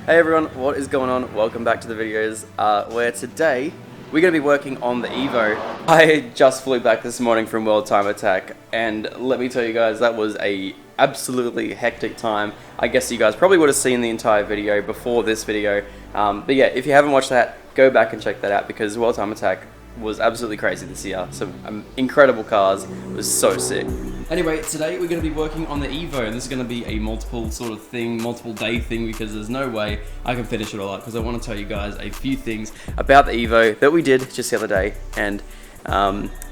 Hey everyone, what is going on? Welcome back to the videos where today we're going to be working on the Evo. I just flew back this morning from World Time Attack and let me tell you guys, that was a absolutely hectic time. I guess you guys probably would have seen the entire video before this video, but yeah, if you haven't watched that, go back and check that out because World Time Attack was absolutely crazy this year. Some incredible cars. It was so sick. Anyway, today we're going to be working on the Evo, and this is going to be a multiple day thing, because there's no way I can finish it all up, because I want to tell you guys a few things about the Evo that we did just the other day, and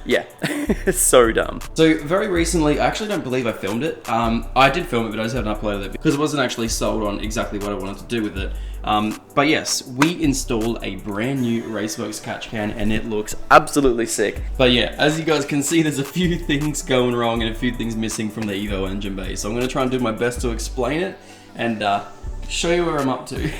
yeah, it's so dumb. So very recently, I actually don't believe I filmed it. I did film it, but I just haven't uploaded it because it wasn't actually sold on exactly what I wanted to do with it. But yes, we installed a brand new Raceworks Catch can and it looks absolutely sick. But yeah, as you guys can see, there's a few things going wrong and a few things missing from the Evo engine bay. So I'm going to try and do my best to explain it and show you where I'm up to.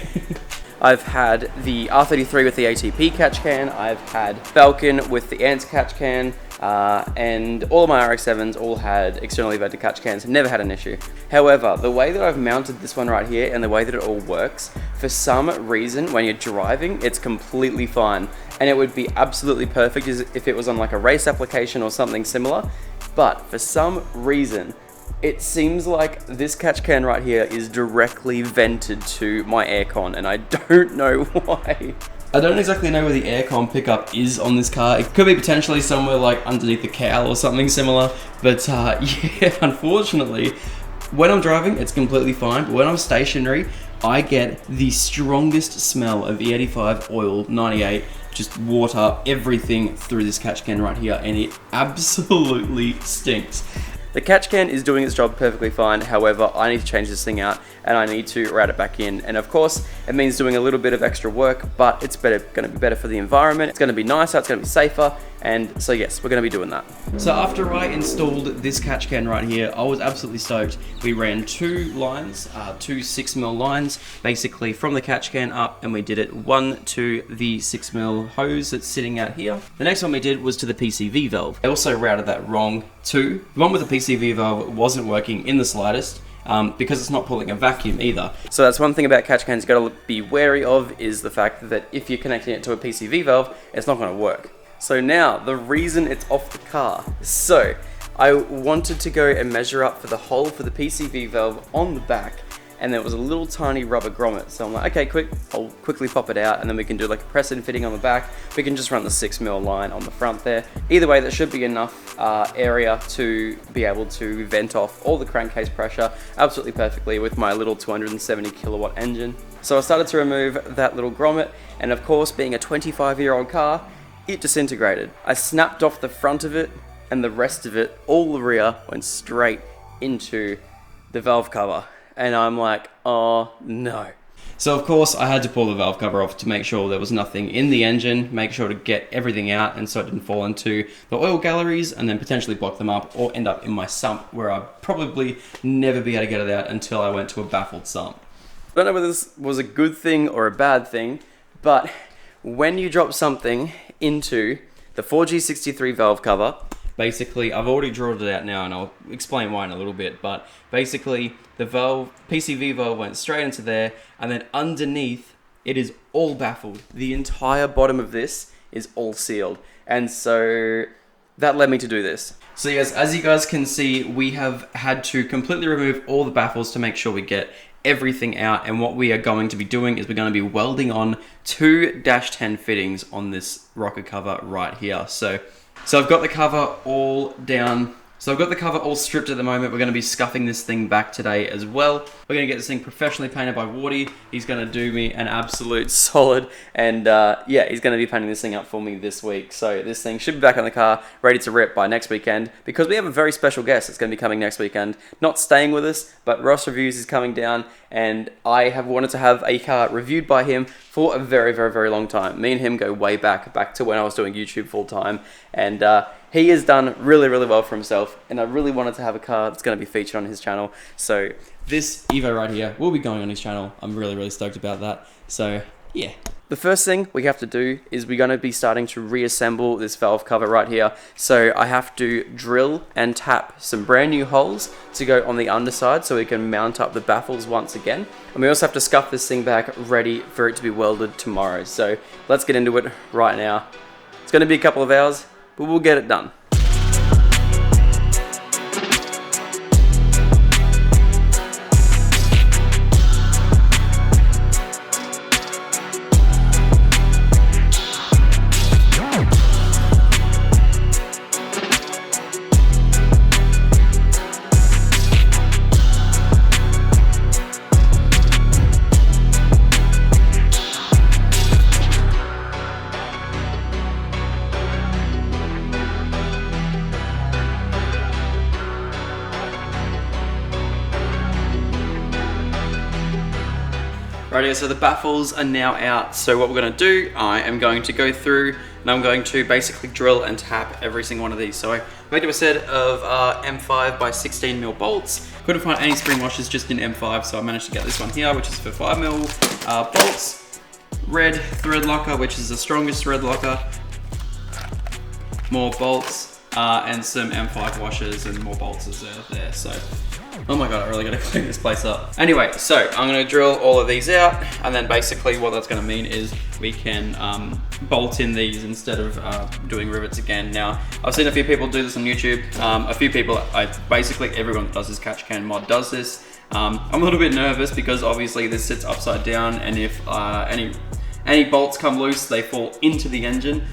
I've had the R33 with the ATP catch can, I've had Falcon with the Ants catch can, and all of my RX-7s all had externally vented catch cans, never had an issue. However, the way that I've mounted this one right here and the way that it all works, for some reason when you're driving, it's completely fine. And it would be absolutely perfect if it was on like a race application or something similar, but for some reason, it seems like this catch can right here is directly vented to my aircon, and I don't know why. I don't exactly know where the aircon pickup is on this car. It could be potentially somewhere like underneath the cowl or something similar, but yeah, unfortunately, when I'm driving, it's completely fine, but when I'm stationary, I get the strongest smell of E85 oil 98, just water, everything through this catch can right here, and it absolutely stinks. The catch can is doing its job perfectly fine, however, I need to change this thing out and I need to route it back in. And of course, it means doing a little bit of extra work, but it's going to be better for the environment, it's going to be nicer, it's going to be safer, and so yes, we're going to be doing that. So after I installed this catch can right here, I was absolutely stoked. We ran two lines, two 6mm lines, basically from the catch can up, and we did it one to the 6mm hose that's sitting out here. The next one we did was to the PCV valve. I also routed that wrong too. The one with the PCV valve wasn't working in the slightest, because it's not pulling a vacuum either. So that's one thing about catch cans you gotta be wary of, is the fact that if you're connecting it to a PCV valve, it's not gonna work. So now, the reason it's off the car. So, I wanted to go and measure up for the hole for the PCV valve on the back, and there was a little tiny rubber grommet. So I'm like, okay, I'll quickly pop it out, and then we can do like a press-in fitting on the back. We can just run the 6mm line on the front there. Either way, that should be enough area to be able to vent off all the crankcase pressure absolutely perfectly with my little 270 kilowatt engine. So I started to remove that little grommet, and of course, being a 25-year-old car, it disintegrated. I snapped off the front of it, and the rest of it, all the rear, went straight into the valve cover. And I'm like, oh no. So of course I had to pull the valve cover off to make sure there was nothing in the engine, make sure to get everything out and so it didn't fall into the oil galleries and then potentially block them up or end up in my sump, where I'd probably never be able to get it out until I went to a baffled sump. I don't know whether this was a good thing or a bad thing, but when you drop something into the 4G63 valve cover, basically, I've already drawn it out now and I'll explain why in a little bit, but basically the valve, PCV valve went straight into there, and then underneath it is all baffled. The entire bottom of this is all sealed, and so that led me to do this. So yes, as you guys can see, we have had to completely remove all the baffles to make sure we get everything out, and what we are going to be doing is we're going to be welding on two -10 fittings on this rocker cover right here. So I've got the cover all down. So I've got the cover all stripped at the moment. We're going to be scuffing this thing back today as well. We're going to get this thing professionally painted by Wardy. He's going to do me an absolute solid. And yeah, he's going to be painting this thing up for me this week. So this thing should be back on the car, ready to rip by next weekend. Because we have a very special guest that's going to be coming next weekend. Not staying with us, but Ross Reviews is coming down. And I have wanted to have a car reviewed by him for a very, very, very long time. Me and him go way back to when I was doing YouTube full time. And he has done really, really well for himself, and I really wanted to have a car that's going to be featured on his channel. So this Evo right here will be going on his channel. I'm really, really stoked about that. So yeah, The first thing we have to do is we're going to be starting to reassemble this valve cover right here. So I have to drill and tap some brand new holes to go on the underside so we can mount up the baffles once again. And we also have to scuff this thing back ready for it to be welded tomorrow. So let's get into it right now. It's going to be a couple of hours, but we'll get it done. Rightio, so the baffles are now out. So what we're going to do, I am going to go through and I'm going to basically drill and tap every single one of these. So I picked up a set of M5 by 16mm bolts. Couldn't find any spring washers, just in M5, so I managed to get this one here, which is for 5mm bolts. Red thread locker, which is the strongest thread locker. More bolts and some M5 washers and more bolts as there. So. Oh my god, I really gotta clean this place up. Anyway, so I'm gonna drill all of these out, and then basically what that's gonna mean is we can bolt in these instead of doing rivets again. Now, I've seen a few people do this on YouTube. A few people, basically everyone that does this catch can mod does this. I'm a little bit nervous because obviously this sits upside down, and if any bolts come loose, they fall into the engine.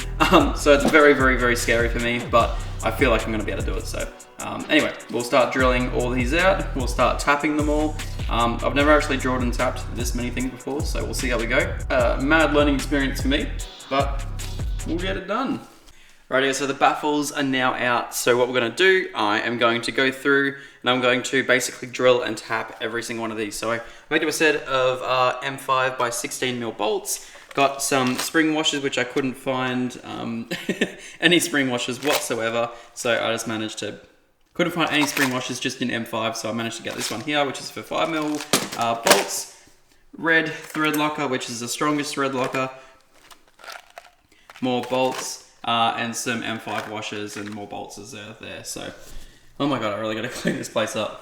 So it's very scary for me, but I feel like I'm gonna be able to do it. So anyway, we'll start drilling all these out. We'll start tapping them all. I've never actually drilled and tapped this many things before, so we'll see how we go. Mad learning experience for me, but we'll get it done. Rightio, so the baffles are now out. So what we're gonna do, I am going to go through and I'm going to basically drill and tap every single one of these. So I picked up a set of M5 by 16mm bolts. Got some spring washers, which I couldn't find any spring washers whatsoever. So I just managed to, couldn't find any spring washers, just in M5. So I managed to get this one here, which is for 5mm bolts. Red thread locker, which is the strongest thread locker. More bolts and some M5 washers and more bolts as there. So, oh my god, I really gotta clean this place up.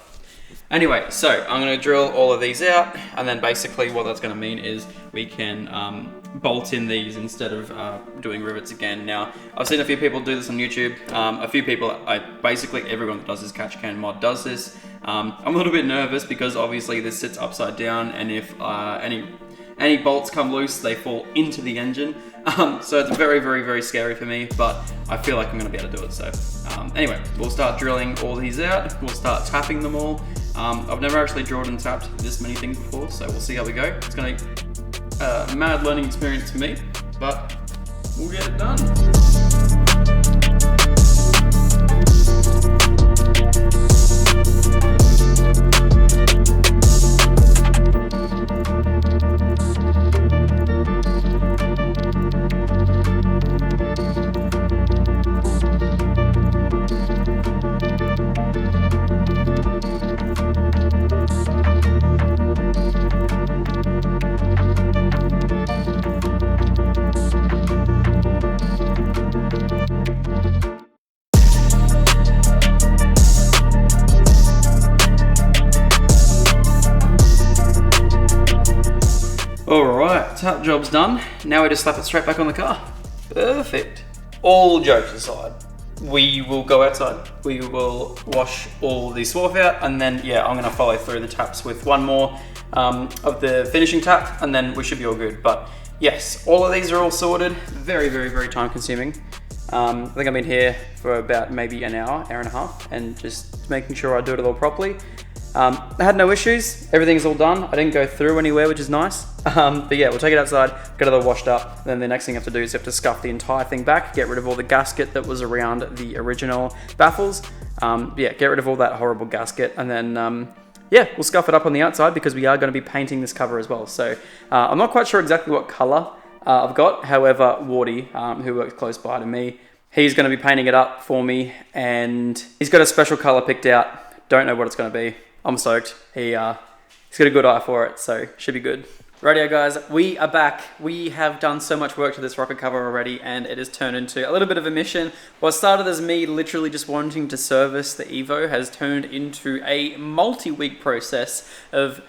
Anyway, so I'm going to drill all of these out, and then basically what that's going to mean is we can bolt in these instead of doing rivets again. Now, I've seen a few people do this on YouTube. A few people, basically everyone that does this catch can mod does this. I'm a little bit nervous because obviously this sits upside down, and if any bolts come loose, they fall into the engine. So it's very scary for me, but I feel like I'm gonna be able to do it. So anyway, we'll start drilling all these out. We'll start tapping them all. I've never actually drilled and tapped this many things before, so we'll see how we go. It's gonna be a mad learning experience for me, but we'll get it done. Alright, tap job's done. Now we just slap it straight back on the car. Perfect. All jokes aside, we will go outside. We will wash all the swarf out, and then yeah, I'm gonna follow through the taps with one more of the finishing tap, and then we should be all good. But yes, all of these are all sorted. Very time consuming. I think I've been here for about maybe an hour and a half, and just making sure I do it all properly. I had no issues, everything's all done. I didn't go through anywhere, which is nice. But yeah, we'll take it outside, get it all washed up. Then the next thing you have to do is you have to scuff the entire thing back, get rid of all the gasket that was around the original baffles. Yeah, get rid of all that horrible gasket, and then yeah, we'll scuff it up on the outside because we are going to be painting this cover as well. So I'm not quite sure exactly what color I've got. However, Wardy, who works close by to me, he's going to be painting it up for me, and he's got a special color picked out. Don't know what it's going to be. I'm stoked. He's got a good eye for it, so should be good. Radio guys, we are back. We have done so much work to this rocker cover already, and it has turned into a little bit of a mission. What started as me literally just wanting to service the Evo has turned into a multi-week process of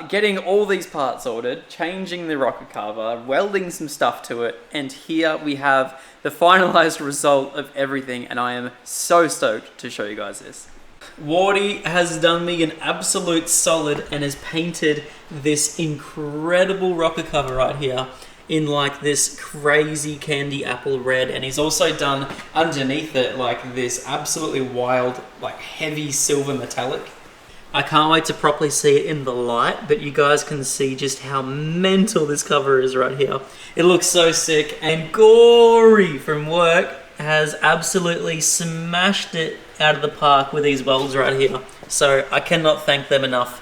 getting all these parts ordered, changing the rocker cover, welding some stuff to it, and here we have the finalized result of everything, and I am so stoked to show you guys this. Wardy has done me an absolute solid and has painted this incredible rocker cover right here in like this crazy candy apple red, and he's also done underneath it like this absolutely wild, like heavy silver metallic. I can't wait to properly see it in the light, but you guys can see just how mental this cover is right here. It looks so sick, and Gory from work has absolutely smashed it out of the park with these welds right here. So I cannot thank them enough.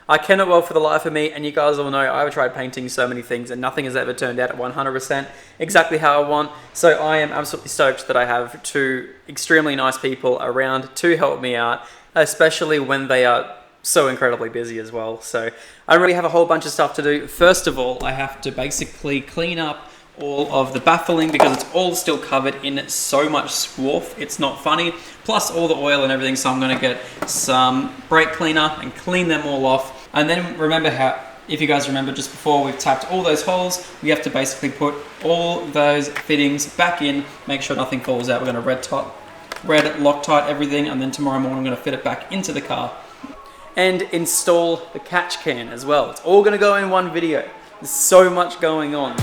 I cannot weld for the life of me, and you guys all know I've tried painting so many things and nothing has ever turned out at 100% exactly how I want. So I am absolutely stoked that I have two extremely nice people around to help me out, especially when they are so incredibly busy as well. So I really have a whole bunch of stuff to do. First of all, I have to basically clean up all of the baffling because it's all still covered in so much swarf, it's not funny, plus all the oil and everything. So I'm going to get some brake cleaner and clean them all off. And then remember how, if you guys remember just before we've tapped all those holes, we have to basically put all those fittings back in, make sure nothing falls out. We're going to red Loctite everything, and then tomorrow morning I'm going to fit it back into the car and install the catch can as well. It's all going to go in one video. There's so much going on.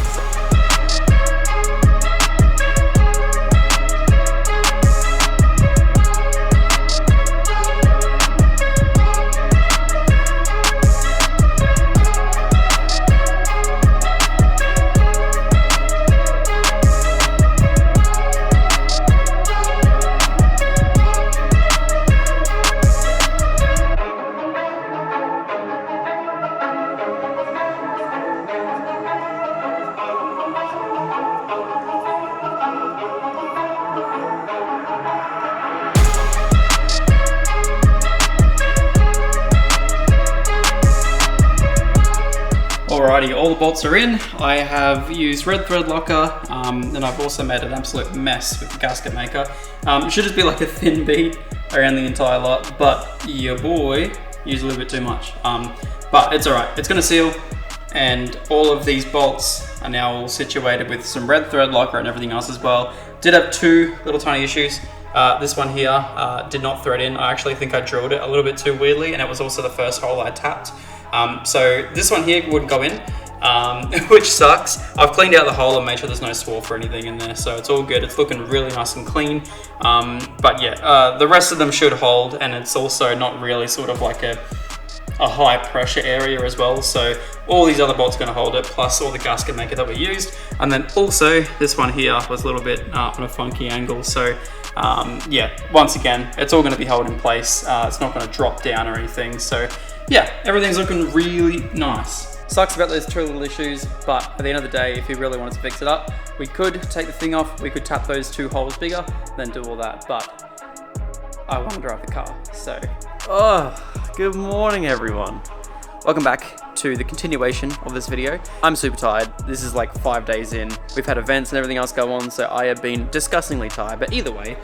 Alrighty, all the bolts are in. I have used red thread locker, and I've also made an absolute mess with the gasket maker. It should just be like a thin bead around the entire lot, but your boy used a little bit too much. But it's alright, it's gonna seal, and all of these bolts are now all situated with some red thread locker and everything else as well. Did have two little tiny issues. This one here did not thread in. I actually think I drilled it a little bit too weirdly, and it was also the first hole I tapped. So this one here wouldn't go in, which sucks. I've cleaned out the hole and made sure there's no swarf or anything in there, so it's all good. It's looking really nice and clean. But yeah, the rest of them should hold, and it's also not really sort of like a high pressure area as well. So all these other bolts are going to hold it, plus all the gasket maker that we used. And then also this one here was a little bit on a funky angle. So yeah, once again, it's all going to be held in place. It's not going to drop down or anything. So yeah, everything's looking really nice. Sucks about those two little issues, but at the end of the day, if you really wanted to fix it up, we could take the thing off, we could tap those two holes bigger, then do all that, but I want to drive the car, so. Oh, good morning everyone. Welcome back to the continuation of this video. I'm super tired. This is like 5 days in. We've had events and everything else go on, so I have been disgustingly tired. But either way,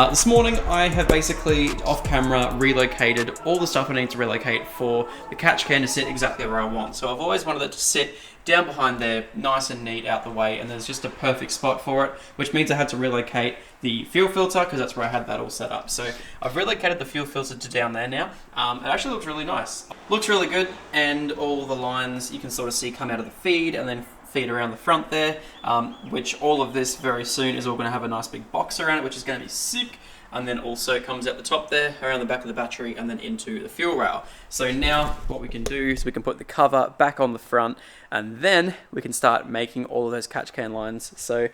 this morning I have basically off camera relocated all the stuff I need to relocate for the catch can to sit exactly where I want. So I've always wanted it to sit down behind there, nice and neat out the way, and there's just a perfect spot for it, which means I had to relocate the fuel filter because that's where I had that all set up. So I've relocated the fuel filter to down there now. It actually looks really nice. Looks really good, and all the lines you can sort of see come out of the feed and then feed around the front there, which all of this very soon is all going to have a nice big box around it, which is going to be sick. And then also comes out the top there, around the back of the battery, and then into the fuel rail. So now what we can do is we can put the cover back on the front, and then we can start making all of those catch can lines. So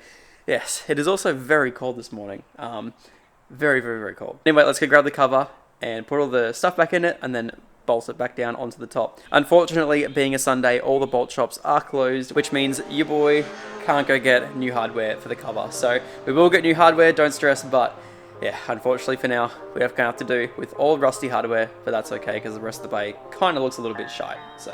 yes, it is also very cold this morning. Very, very, very cold. Anyway, let's go grab the cover and put all the stuff back in it, and then bolt it back down onto the top. Unfortunately, being a Sunday, all the bolt shops are closed, which means your boy can't go get new hardware for the cover. So we will get new hardware, don't stress, but yeah, unfortunately for now, we have to do with all rusty hardware, but that's okay because the rest of the bay kind of looks a little bit shy. So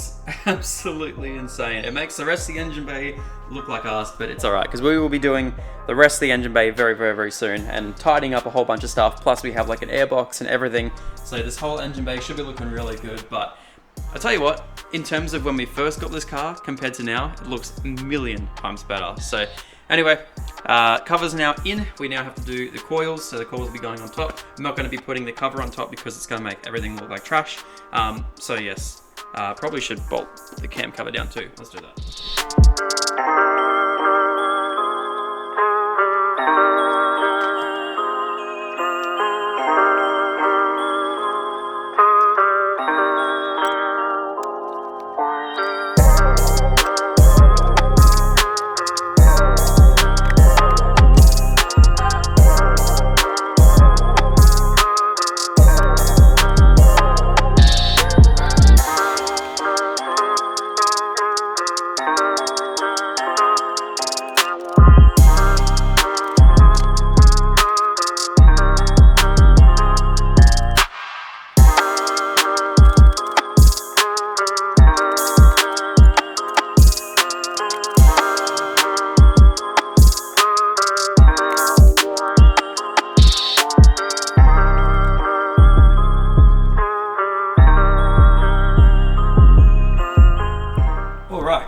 looks absolutely insane. It makes the rest of the engine bay look like arse, but It's alright, because we will be doing the rest of the engine bay very, very, very soon and tidying up a whole bunch of stuff. Plus we have like an airbox and everything. So this whole engine bay should be looking really good, but I'll tell you what, in terms of when we first got this car compared to now, it looks a million times better. So anyway, cover's now in. We now have to do the coils, so the coils will be going on top. I'm not going to be putting the cover on top because it's going to make everything look like trash. So yes, probably should bolt the cam cover down too. Let's do that.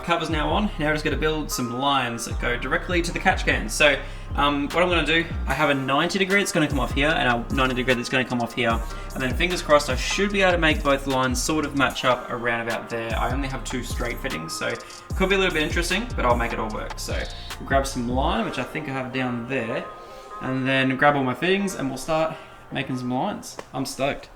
Cover's now on. Now we're just going to build some lines that go directly to the catch can. So what I'm going to do, I have a 90 degree that's going to come off here and a 90 degree that's going to come off here. And then fingers crossed I should be able to make both lines sort of match up around about there. I only have 2 straight fittings, so it could be a little bit interesting, but I'll make it all work. So we'll grab some line, which I think I have down there, and then grab all my fittings and we'll start making some lines. I'm stoked.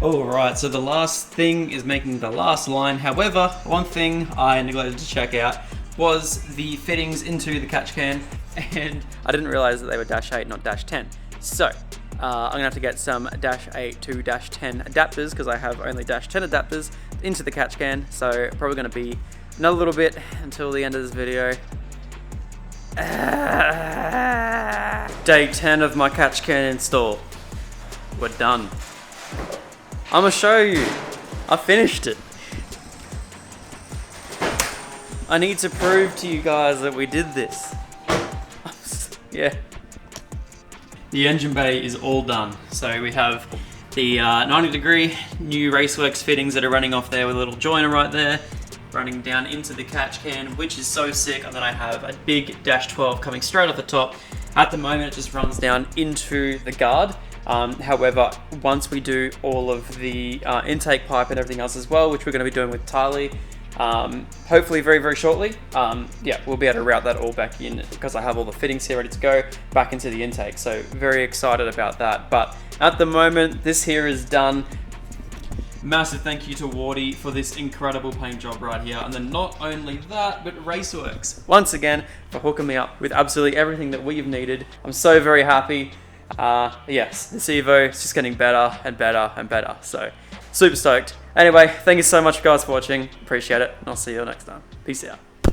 Alright, so the last thing is making the last line. However, one thing I neglected to check out was the fittings into the catch can, and I didn't realize that they were -8, not -10. So I'm gonna have to get some -8 to -10 adapters because I have only -10 adapters into the catch can. So probably gonna be another little bit until the end of this video. Day 10 of my catch can install. We're done. I'm gonna show you. I finished it. I need to prove to you guys that we did this. Yeah. The engine bay is all done. So we have the 90 degree new Raceworks fittings that are running off there with a little joiner right there, running down into the catch can, which is so sick. And then I have a big -12 coming straight off the top. At the moment, it just runs down into the guard. However, once we do all of the intake pipe and everything else as well, which we're going to be doing with Tylee, hopefully very, very shortly, yeah, we'll be able to route that all back in because I have all the fittings here ready to go back into the intake. So very excited about that. But at the moment, this here is done. Massive thank you to Wardy for this incredible paint job right here. And then not only that, but Raceworks, once again, for hooking me up with absolutely everything that we've needed. I'm so very happy. Yes, this Evo is just getting better and better and better. So super stoked. Anyway, thank you so much guys for watching. Appreciate it. And I'll see you next time. Peace out.